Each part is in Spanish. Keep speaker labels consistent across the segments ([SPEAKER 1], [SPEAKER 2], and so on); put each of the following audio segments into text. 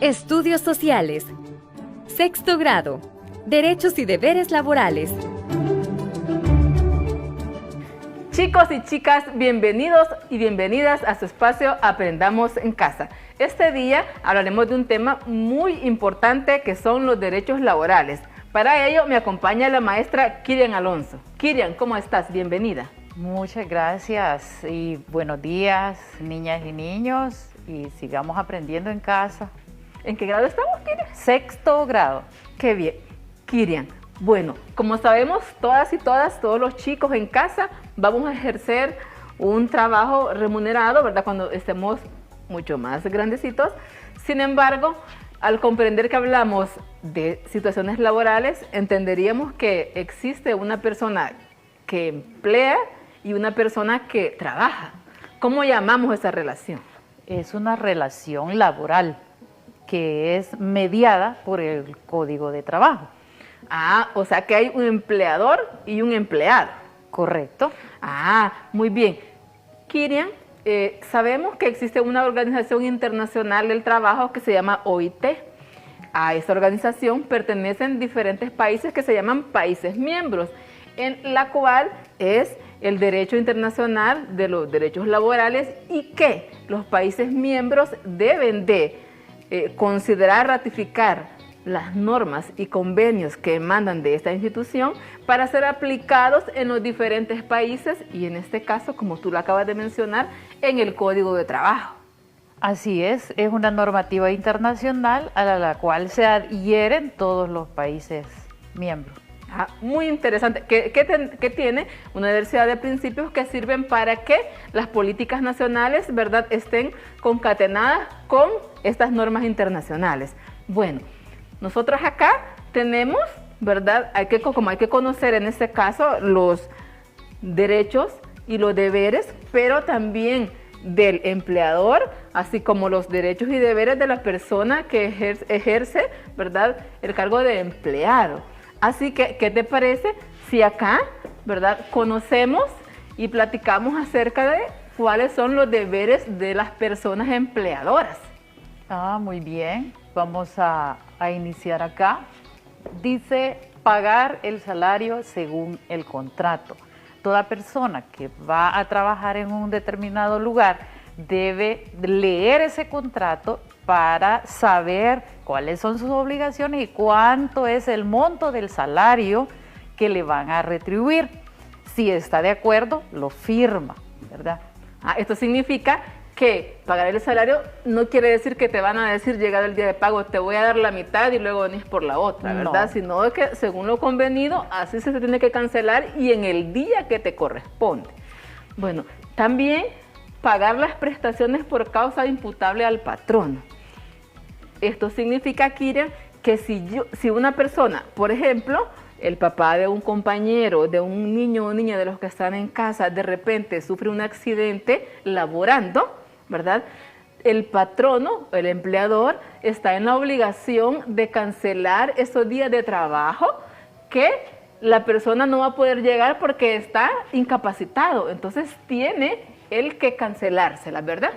[SPEAKER 1] Estudios sociales. Sexto grado. Derechos y deberes laborales.
[SPEAKER 2] Chicos y chicas, bienvenidos y bienvenidas a su espacio Aprendamos en Casa. Este día hablaremos de un tema muy importante que son los derechos laborales. Para ello me acompaña la maestra Kirian Alonso. Kirian, ¿cómo estás? Bienvenida.
[SPEAKER 3] Muchas gracias y buenos días, niñas y niños, y sigamos aprendiendo en casa.
[SPEAKER 2] ¿En qué grado estamos, Kirian?
[SPEAKER 3] Sexto grado.
[SPEAKER 2] Qué bien. Kirian, bueno, como sabemos todas y todos los chicos en casa vamos a ejercer un trabajo remunerado, ¿verdad? Cuando estemos mucho más grandecitos. Sin embargo, al comprender que hablamos de situaciones laborales, entenderíamos que existe una persona que emplea y una persona que trabaja. ¿Cómo llamamos esa relación?
[SPEAKER 3] Es una relación laboral que es mediada por el Código de Trabajo.
[SPEAKER 2] Ah, o sea que hay un empleador y un empleado.
[SPEAKER 3] Correcto.
[SPEAKER 2] Ah, muy bien. Kirian, sabemos que existe una organización internacional del trabajo que se llama OIT. A esta organización pertenecen diferentes países que se llaman países miembros, en la cual es el derecho internacional de los derechos laborales y que los países miembros deben de considerar ratificar las normas y convenios que emandan de esta institución para ser aplicados en los diferentes países y en este caso, como tú lo acabas de mencionar, en el Código de Trabajo.
[SPEAKER 3] Así es una normativa internacional a la cual se adhieren todos los países miembros.
[SPEAKER 2] Ah, muy interesante, que tiene una diversidad de principios que sirven para que las políticas nacionales, ¿verdad?, estén concatenadas con estas normas internacionales. Bueno, nosotros acá tenemos, ¿verdad?, como hay que conocer en este caso los derechos y los deberes, pero también del empleador, así como los derechos y deberes de la persona que ejerce, ¿verdad?, el cargo de empleado. Así que, ¿qué te parece si acá, ¿verdad?, conocemos y platicamos acerca de cuáles son los deberes de las personas empleadoras?
[SPEAKER 3] Ah, muy bien. Vamos a iniciar acá. Dice pagar el salario según el contrato. Toda persona que va a trabajar en un determinado lugar debe leer ese contrato para saber cuáles son sus obligaciones y cuánto es el monto del salario que le van a retribuir. Si está de acuerdo, lo firma, ¿verdad?
[SPEAKER 2] Esto significa que pagar el salario no quiere decir que te van a decir, llegado el día de pago, te voy a dar la mitad y luego venís por la otra, ¿verdad? No. Sino que según lo convenido, así se tiene que cancelar y en el día que te corresponde. Bueno, también pagar las prestaciones por causa imputable al patrono. Esto significa, Kirian, que si una persona, por ejemplo, el papá de un compañero, de un niño o niña de los que están en casa, de repente sufre un accidente laborando, ¿verdad?, el patrono, el empleador, está en la obligación de cancelar esos días de trabajo que la persona no va a poder llegar porque está incapacitado. Entonces tiene él que cancelársela, ¿verdad?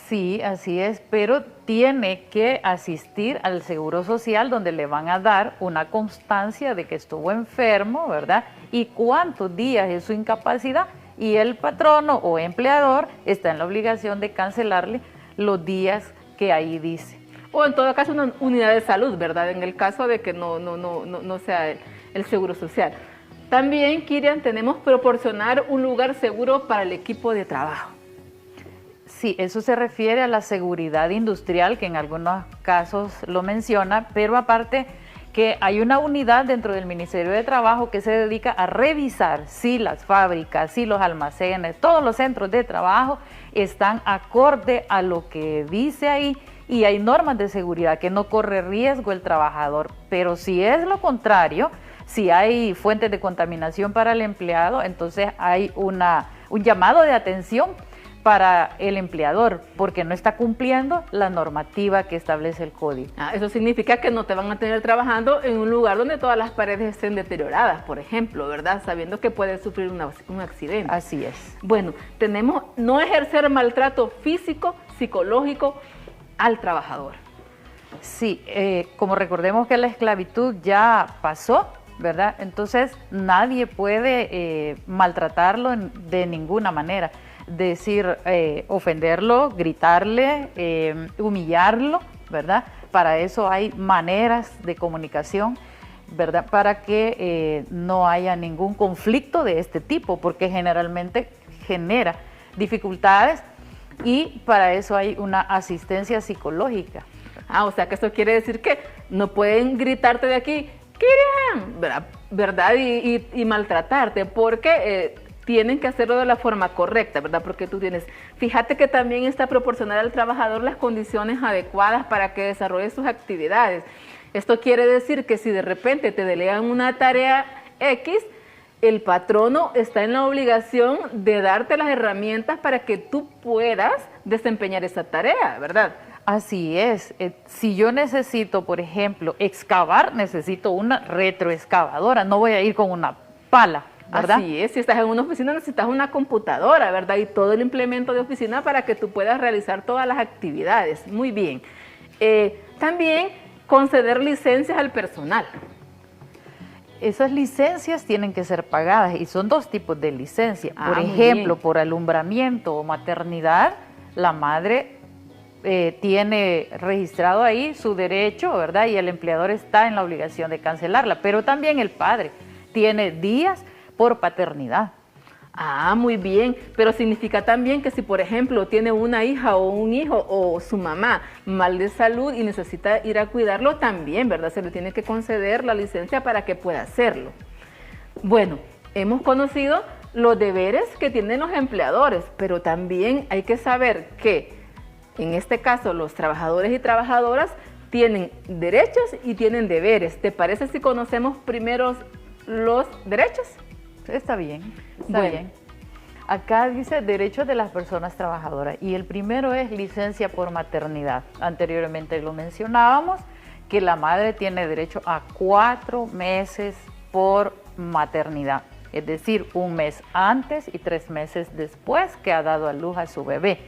[SPEAKER 3] Sí, así es, pero tiene que asistir al Seguro Social donde le van a dar una constancia de que estuvo enfermo, ¿verdad? Y cuántos días es su incapacidad y el patrono o empleador está en la obligación de cancelarle los días que ahí dice.
[SPEAKER 2] O en todo caso una unidad de salud, ¿verdad? En el caso de que no sea el Seguro Social. También, Kirian, tenemos proporcionar un lugar seguro para el equipo de trabajo.
[SPEAKER 3] Sí, eso se refiere a la seguridad industrial, que en algunos casos lo menciona, pero aparte que hay una unidad dentro del Ministerio de Trabajo que se dedica a revisar si las fábricas, si los almacenes, todos los centros de trabajo están acorde a lo que dice ahí y hay normas de seguridad que no corre riesgo el trabajador, pero si es lo contrario, si hay fuentes de contaminación para el empleado, entonces hay un llamado de atención para el empleador, porque no está cumpliendo la normativa que establece el código.
[SPEAKER 2] Eso significa que no te van a tener trabajando en un lugar donde todas las paredes estén deterioradas, por ejemplo, ¿verdad? Sabiendo que puedes sufrir un accidente.
[SPEAKER 3] Así es.
[SPEAKER 2] Bueno, tenemos no ejercer maltrato físico, psicológico al trabajador.
[SPEAKER 3] Sí, como recordemos que la esclavitud ya pasó, ¿verdad? Entonces nadie puede maltratarlo de ninguna manera. Decir, ofenderlo, gritarle, humillarlo, ¿verdad? Para eso hay maneras de comunicación, ¿verdad? Para que no haya ningún conflicto de este tipo, porque generalmente genera dificultades y para eso hay una asistencia psicológica.
[SPEAKER 2] O sea que eso quiere decir que no pueden gritarte de aquí, Kiriam, ¿verdad? Y maltratarte, porque tienen que hacerlo de la forma correcta, ¿verdad? Porque tú tienes, fíjate que también está proporcionar al trabajador las condiciones adecuadas para que desarrolle sus actividades. Esto quiere decir que si de repente te delegan una tarea X, el patrono está en la obligación de darte las herramientas para que tú puedas desempeñar esa tarea, ¿verdad?
[SPEAKER 3] Así es. Si yo necesito, por ejemplo, excavar, necesito una retroexcavadora, no voy a ir con una pala, ¿verdad?
[SPEAKER 2] Así es, si estás en una oficina necesitas una computadora, ¿verdad? Y todo el implemento de oficina para que tú puedas realizar todas las actividades. Muy bien. También conceder licencias al personal.
[SPEAKER 3] Esas licencias tienen que ser pagadas y son dos tipos de licencia. Por
[SPEAKER 2] muy
[SPEAKER 3] ejemplo,
[SPEAKER 2] bien.
[SPEAKER 3] por alumbramiento o maternidad, la madre tiene registrado ahí su derecho, ¿verdad? Y el empleador está en la obligación de cancelarla, pero también el padre tiene días por paternidad.
[SPEAKER 2] Muy bien, pero significa también que si, por ejemplo, tiene una hija o un hijo o su mamá mal de salud y necesita ir a cuidarlo, también, ¿verdad? Se le tiene que conceder la licencia para que pueda hacerlo. Bueno, hemos conocido los deberes que tienen los empleadores, pero también hay que saber que, en este caso, los trabajadores y trabajadoras tienen derechos y tienen deberes. ¿Te parece si conocemos primero los derechos?
[SPEAKER 3] Está bien, está
[SPEAKER 2] Bueno.
[SPEAKER 3] bien. Acá dice derechos de las personas trabajadoras y el primero es licencia por maternidad. Anteriormente lo mencionábamos, que la madre tiene derecho a 4 meses por maternidad, es decir, 1 mes antes y 3 meses después que ha dado a luz a su bebé,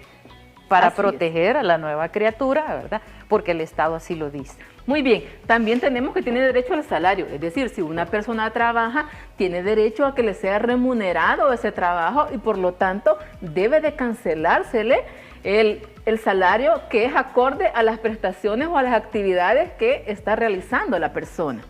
[SPEAKER 3] para proteger a la nueva criatura, ¿verdad? Porque el Estado así lo dice.
[SPEAKER 2] Muy bien, también tenemos que tiene derecho al salario, es decir, si una persona trabaja, tiene derecho a que le sea remunerado ese trabajo y por lo tanto debe de cancelársele el salario que es acorde a las prestaciones o a las actividades que está realizando la persona.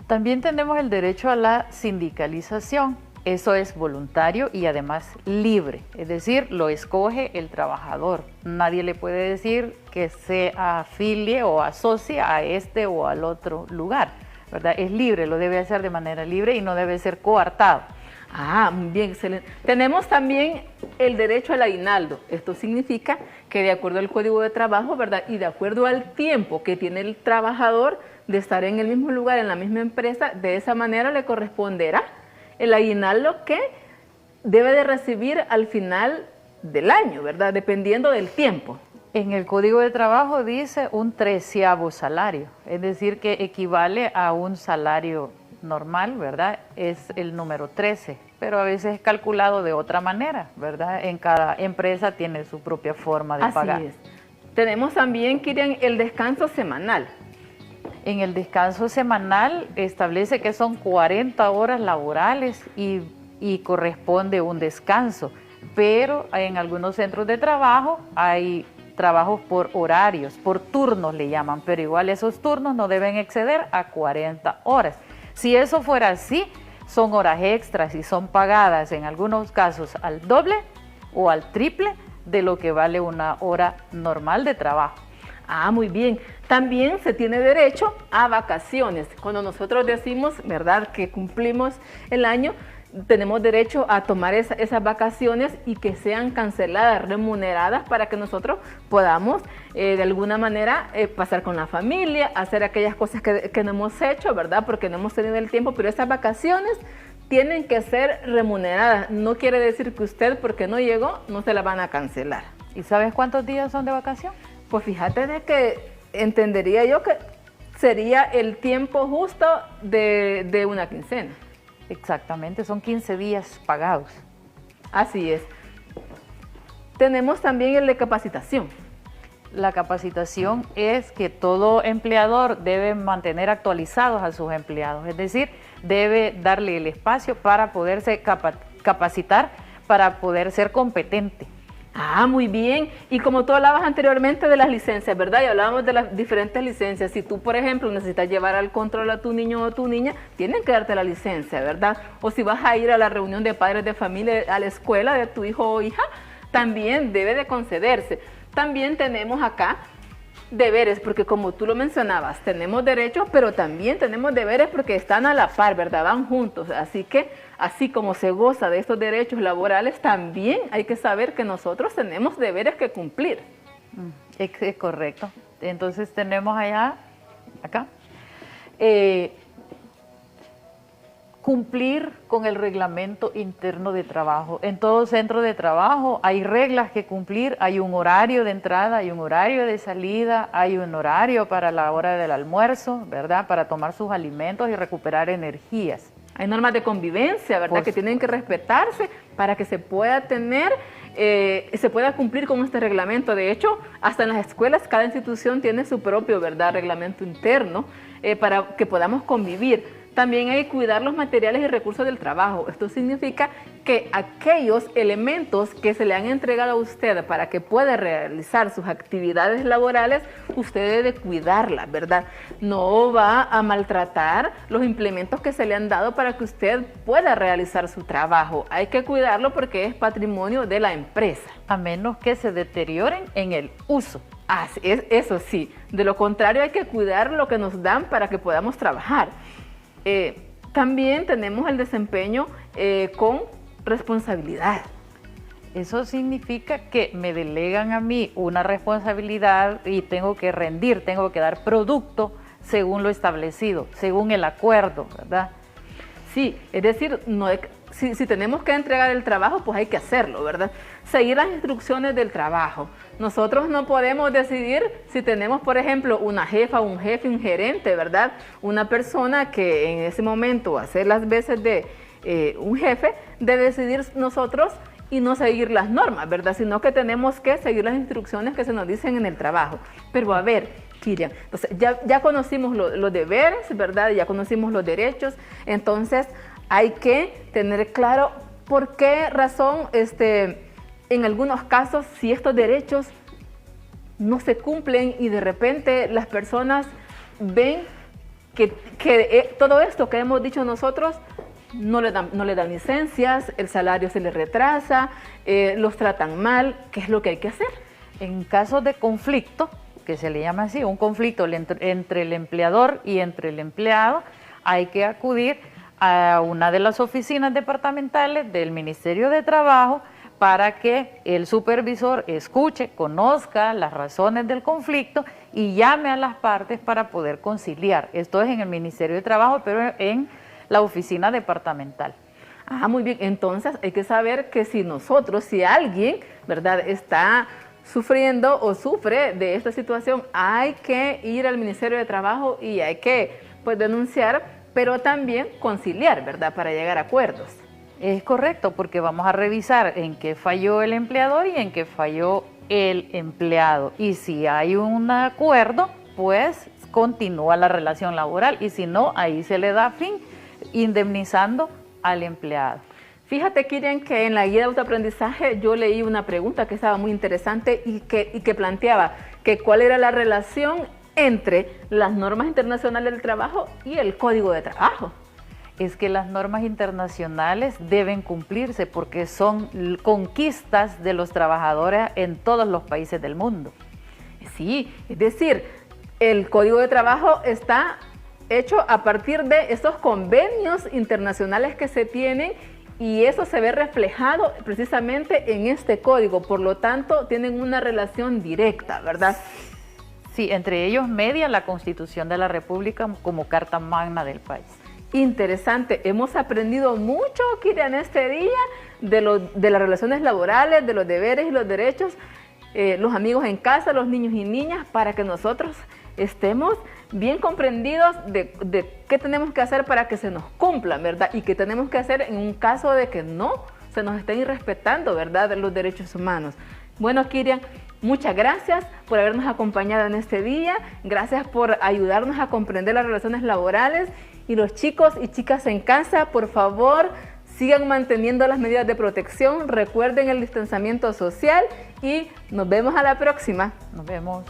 [SPEAKER 3] También tenemos el derecho a la sindicalización. Eso es voluntario y además libre, es decir, lo escoge el trabajador. Nadie le puede decir que se afilie o asocie a este o al otro lugar, ¿verdad? Es libre, lo debe hacer de manera libre y no debe ser coartado.
[SPEAKER 2] Muy bien, excelente. Tenemos también el derecho al aguinaldo. Esto significa que de acuerdo al Código de Trabajo, ¿verdad? Y de acuerdo al tiempo que tiene el trabajador de estar en el mismo lugar, en la misma empresa, de esa manera le corresponderá el aguinaldo que debe de recibir al final del año, ¿verdad? Dependiendo del tiempo.
[SPEAKER 3] En el Código de Trabajo dice un 13avo salario, es decir, que equivale a un salario normal, ¿verdad? Es el número 13, pero a veces es calculado de otra manera, ¿verdad? En cada empresa tiene su propia forma de pagar.
[SPEAKER 2] Así es. Tenemos también, Kirian, el descanso semanal.
[SPEAKER 3] En el descanso semanal establece que son 40 horas laborales y corresponde un descanso, pero en algunos centros de trabajo hay trabajos por horarios, por turnos le llaman, pero igual esos turnos no deben exceder a 40 horas. Si eso fuera así, son horas extras y son pagadas en algunos casos al doble o al triple de lo que vale una hora normal de trabajo.
[SPEAKER 2] Muy bien. También se tiene derecho a vacaciones. Cuando nosotros decimos, ¿verdad?, que cumplimos el año, tenemos derecho a tomar esas vacaciones y que sean canceladas, remuneradas, para que nosotros podamos de alguna manera pasar con la familia, hacer aquellas cosas que no hemos hecho, ¿verdad?, porque no hemos tenido el tiempo, pero esas vacaciones tienen que ser remuneradas. No quiere decir que usted, porque no llegó, no se la van a cancelar.
[SPEAKER 3] ¿Y sabes cuántos días son de vacación?
[SPEAKER 2] Pues fíjate de que entendería yo que sería el tiempo justo de una quincena.
[SPEAKER 3] Exactamente, son 15 días pagados.
[SPEAKER 2] Así es. Tenemos también el de capacitación.
[SPEAKER 3] la capacitación es que todo empleador debe mantener actualizados a sus empleados, es decir, debe darle el espacio para poderse capacitar, para poder ser competente.
[SPEAKER 2] Ah, muy bien. Y como tú hablabas anteriormente de las licencias, ¿verdad? Y hablábamos de las diferentes licencias. Si tú, por ejemplo, necesitas llevar al control a tu niño o tu niña, tienen que darte la licencia, ¿verdad? O si vas a ir a la reunión de padres de familia, a la escuela de tu hijo o hija, también debe de concederse. También tenemos acá deberes, porque como tú lo mencionabas, tenemos derechos, pero también tenemos deberes porque están a la par, ¿verdad? Van juntos. Así que, así como se goza de estos derechos laborales, también hay que saber que nosotros tenemos deberes que cumplir.
[SPEAKER 3] Es correcto. Entonces tenemos acá, cumplir con el reglamento interno de trabajo. En todo centro de trabajo hay reglas que cumplir, hay un horario de entrada, hay un horario de salida, hay un horario para la hora del almuerzo, ¿verdad? Para tomar sus alimentos y recuperar energías.
[SPEAKER 2] Hay normas de convivencia, ¿verdad? Que tienen que respetarse para que se pueda tener, se pueda cumplir con este reglamento. De hecho, hasta en las escuelas cada institución tiene su propio, ¿verdad?, reglamento interno para que podamos convivir. También hay que cuidar los materiales y recursos del trabajo. Esto significa que aquellos elementos que se le han entregado a usted para que pueda realizar sus actividades laborales, usted debe cuidarlas, ¿verdad? No va a maltratar los implementos que se le han dado para que usted pueda realizar su trabajo. Hay que cuidarlo porque es patrimonio de la empresa.
[SPEAKER 3] A menos que se deterioren en el uso.
[SPEAKER 2] Así es, eso sí. De lo contrario, hay que cuidar lo que nos dan para que podamos trabajar. También tenemos el desempeño con responsabilidad.
[SPEAKER 3] Eso significa que me delegan a mí una responsabilidad y tengo que rendir, tengo que dar producto según lo establecido, según el acuerdo, ¿verdad?
[SPEAKER 2] Sí, es decir, si tenemos que entregar el trabajo, pues hay que hacerlo, ¿verdad? Seguir las instrucciones del trabajo. Nosotros no podemos decidir si tenemos, por ejemplo, una jefa, un jefe, un gerente, ¿verdad? Una persona que en ese momento hace las veces de un jefe, de decidir nosotros y no seguir las normas, ¿verdad? Sino que tenemos que seguir las instrucciones que se nos dicen en el trabajo. Pero a ver, Kirian, entonces ya conocimos los deberes, ¿verdad? Ya conocimos los derechos, entonces hay que tener claro por qué razón, en algunos casos, si estos derechos no se cumplen y de repente las personas ven que todo esto que hemos dicho nosotros no le dan licencias, el salario se les retrasa, los tratan mal, ¿qué es lo que hay que hacer?
[SPEAKER 3] En casos de conflicto, que se le llama así, un conflicto entre el empleador y entre el empleado, hay que acudir a una de las oficinas departamentales del Ministerio de Trabajo para que el supervisor escuche, conozca las razones del conflicto y llame a las partes para poder conciliar. Esto es en el Ministerio de Trabajo, pero en la oficina departamental.
[SPEAKER 2] Ah, muy bien. Entonces hay que saber que si alguien, ¿verdad?, está sufriendo o sufre de esta situación, hay que ir al Ministerio de Trabajo y hay que, pues, denunciar, pero también conciliar, ¿verdad?, para llegar a acuerdos.
[SPEAKER 3] Es correcto, porque vamos a revisar en qué falló el empleador y en qué falló el empleado. Y si hay un acuerdo, pues continúa la relación laboral y si no, ahí se le da fin indemnizando al empleado.
[SPEAKER 2] Fíjate, Kirian, que en la guía de autoaprendizaje yo leí una pregunta que estaba muy interesante y que planteaba que cuál era la relación entre las normas internacionales del trabajo y el Código de Trabajo.
[SPEAKER 3] Es que las normas internacionales deben cumplirse porque son conquistas de los trabajadores en todos los países del mundo.
[SPEAKER 2] Sí, es decir, el Código de Trabajo está hecho a partir de estos convenios internacionales que se tienen y eso se ve reflejado precisamente en este código, por lo tanto tienen una relación directa, ¿verdad?
[SPEAKER 3] Sí, entre ellos media la Constitución de la República como carta magna del país.
[SPEAKER 2] Interesante, hemos aprendido mucho, Kirian, este día de las relaciones laborales, de los deberes y los derechos, los amigos en casa, los niños y niñas, para que nosotros estemos bien comprendidos de qué tenemos que hacer para que se nos cumplan, ¿verdad? Y qué tenemos que hacer en un caso de que no se nos estén irrespetando, ¿verdad?, los derechos humanos. Bueno, Kirian, Muchas gracias por habernos acompañado en este día, gracias por ayudarnos a comprender las relaciones laborales, y los chicos y chicas en casa, por favor, sigan manteniendo las medidas de protección, recuerden el distanciamiento social y nos vemos a la próxima.
[SPEAKER 3] Nos vemos.